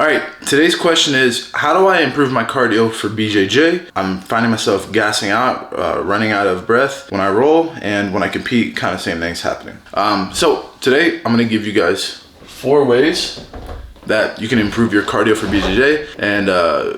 All right, today's question is, how do I improve my cardio for BJJ? I'm finding myself gassing out, running out of breath when I roll, and when I compete, kind of same things happening. So today I'm gonna give you guys 4 ways that you can improve your cardio for BJJ, and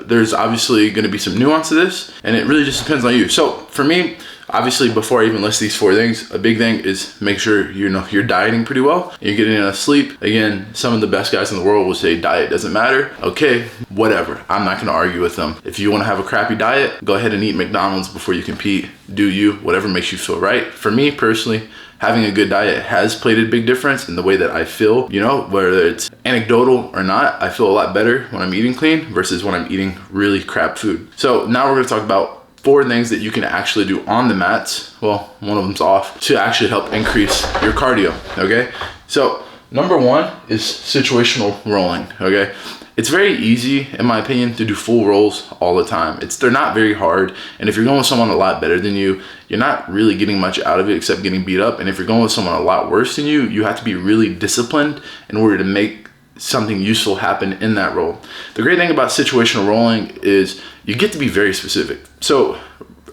there's obviously gonna be some nuance to this, and it really just depends on you. So for me, obviously, before I even list these 4 things, a big thing is make sure you're dieting pretty well, you're getting enough sleep. Again, some of the best guys in the world will say diet doesn't matter. Okay, whatever. I'm not gonna argue with them. If you wanna have a crappy diet, go ahead and eat McDonald's before you compete. Do you, whatever makes you feel right. For me personally, having a good diet has played a big difference in the way that I feel, whether it's anecdotal or not. I feel a lot better when I'm eating clean versus when I'm eating really crap food. So now we're gonna talk about 4 things that you can actually do on the mats. Well, one of them's off, to actually help increase your cardio, okay? So number 1 is situational rolling, okay? It's very easy, in my opinion, to do full rolls all the time. They're not very hard, and if you're going with someone a lot better than you, you're not really getting much out of it except getting beat up. And if you're going with someone a lot worse than you, you have to be really disciplined in order to make something useful happen in that roll. The great thing about situational rolling is you get to be very specific. So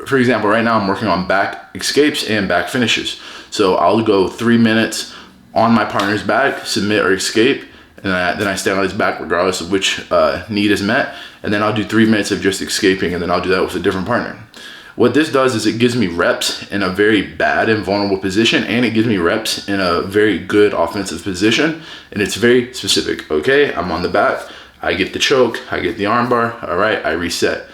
for example, right now I'm working on back escapes and back finishes. So I'll go 3 minutes on my partner's back, submit or escape, and then I stand on his back regardless of which need is met. And then I'll do 3 minutes of just escaping, and then I'll do that with a different partner. What this does is it gives me reps in a very bad and vulnerable position, and it gives me reps in a very good offensive position, and it's very specific. Okay, I'm on the back, I get the choke, I get the armbar, all right, I reset.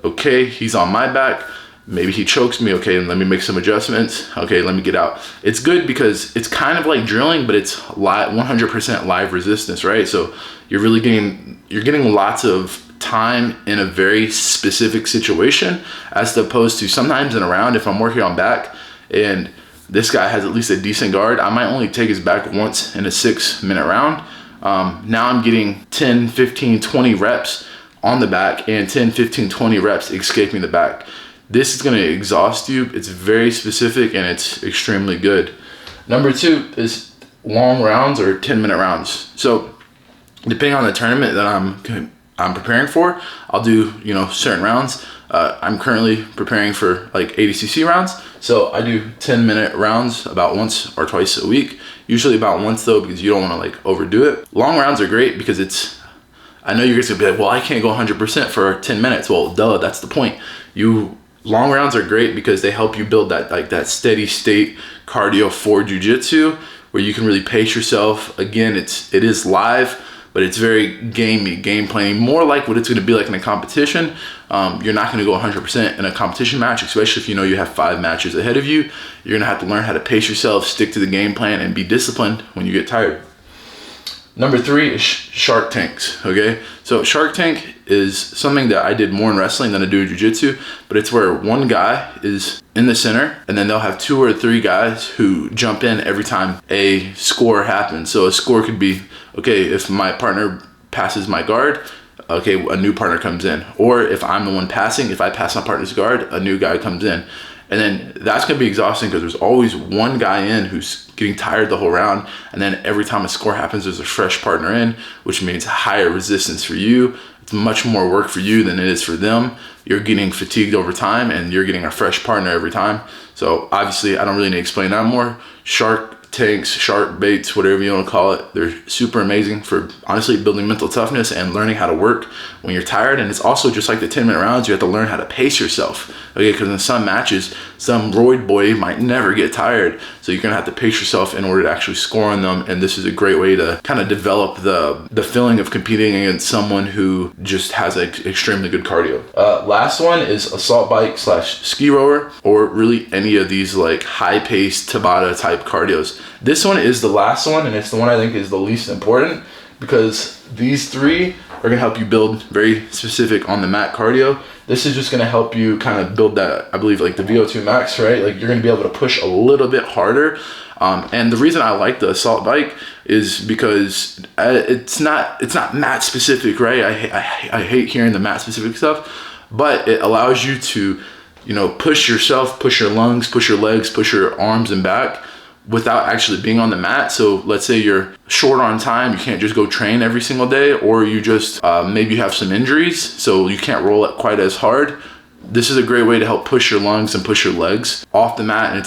Okay, he's on my back, maybe he chokes me, okay, and let me make some adjustments. Okay, let me get out. It's good because it's kind of like drilling, but it's 100% live resistance, right? So you're getting lots of time in a very specific situation, as opposed to sometimes in a round, if I'm working on back and this guy has at least a decent guard, I might only take his back once in a 6-minute round. Now I'm getting 10, 15, 20 reps on the back and 10, 15, 20 reps escaping the back. This is going to exhaust you. It's very specific and it's extremely good. Number 2 is long rounds or 10-minute rounds. So depending on the tournament that I'm preparing for, I'll do certain rounds. I'm currently preparing for like ADCC rounds, so I do 10-minute rounds about once or twice a week. Usually about once though, because you don't want to like overdo it. Long rounds are great because I know you're gonna be like, well, I can't go 100% for 10 minutes. Well, duh, that's the point. Long rounds are great because they help you build that steady state cardio for Jiu Jitsu, where you can really pace yourself. Again, it is live, but it's very game planning, more like what it's going to be like in a competition. You're not going to go 100% in a competition match, especially if you have 5 matches ahead of you. You're going to have to learn how to pace yourself, stick to the game plan, and be disciplined when you get tired. Number 3 is shark tanks, okay? So shark tank is something that I did more in wrestling than I do in jiu-jitsu, but it's where one guy is in the center, and then they'll have 2 or 3 guys who jump in every time a score happens. So a score could be, okay, if my partner passes my guard, okay, a new partner comes in. Or if I'm the one passing, if I pass my partner's guard, a new guy comes in. And then that's going to be exhausting because there's always one guy in who's getting tired the whole round. And then every time a score happens, there's a fresh partner in, which means higher resistance for you. It's much more work for you than it is for them. You're getting fatigued over time and you're getting a fresh partner every time. So obviously I don't really need to explain that more. Shark tanks, shark baits, whatever you want to call it, they're super amazing for honestly building mental toughness and learning how to work when you're tired. And it's also just like the 10-minute rounds, you have to learn how to pace yourself, okay? Because in some matches, some roid boy might never get tired, so you're gonna have to pace yourself in order to actually score on them. And this is a great way to kind of develop the feeling of competing against someone who just has an extremely good cardio. Last one is assault bike / ski rower, or really any of these like high-paced Tabata type cardios. This one is the last one, and it's the one I think is the least important, because these 3 are gonna help you build very specific on the mat cardio. This is just gonna help you kind of build that, I believe, like the VO2 max, right? Like you're gonna be able to push a little bit harder. And the reason I like the assault bike is because it's not mat specific, right? I hate hearing the mat specific stuff, but it allows you to, push yourself, push your lungs, push your legs, push your arms and back without actually being on the mat. So let's say you're short on time, you can't just go train every single day, or you just maybe you have some injuries, so you can't roll it quite as hard. This is a great way to help push your lungs and push your legs off the mat, and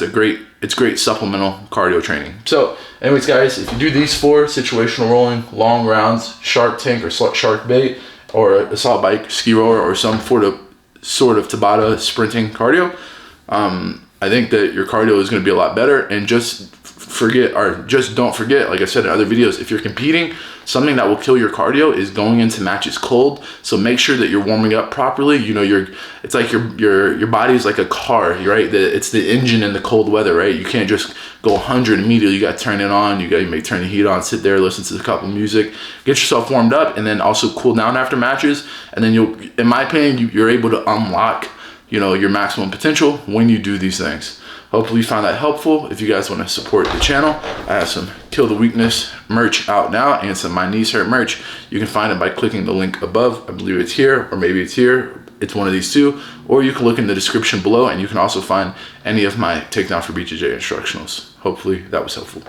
it's great supplemental cardio training. So anyways, guys, if you do these 4, situational rolling, long rounds, shark tank or shark bait, or assault bike, ski rower, or some sort of Tabata sprinting cardio, I think that your cardio is going to be a lot better. And just don't forget, like I said in other videos, if you're competing, something that will kill your cardio is going into matches cold. So make sure that you're warming up properly. You know, it's like your body is like a car, right? It's the engine in the cold weather, right? You can't just go 100 immediately. You got to turn it on. You may turn the heat on, sit there, listen to a couple music, get yourself warmed up, and then also cool down after matches. And then in my opinion, you're able to unlock, you know, your maximum potential when you do these things. Hopefully you found that helpful. If you guys want to support the channel, I have some Kill the Weakness merch out now and some My Knees Hurt merch. You can find it by clicking the link above. I believe it's here, or maybe it's here. It's one of these two. Or you can look in the description below, and you can also find any of my Takedown for BJJ instructionals. Hopefully that was helpful.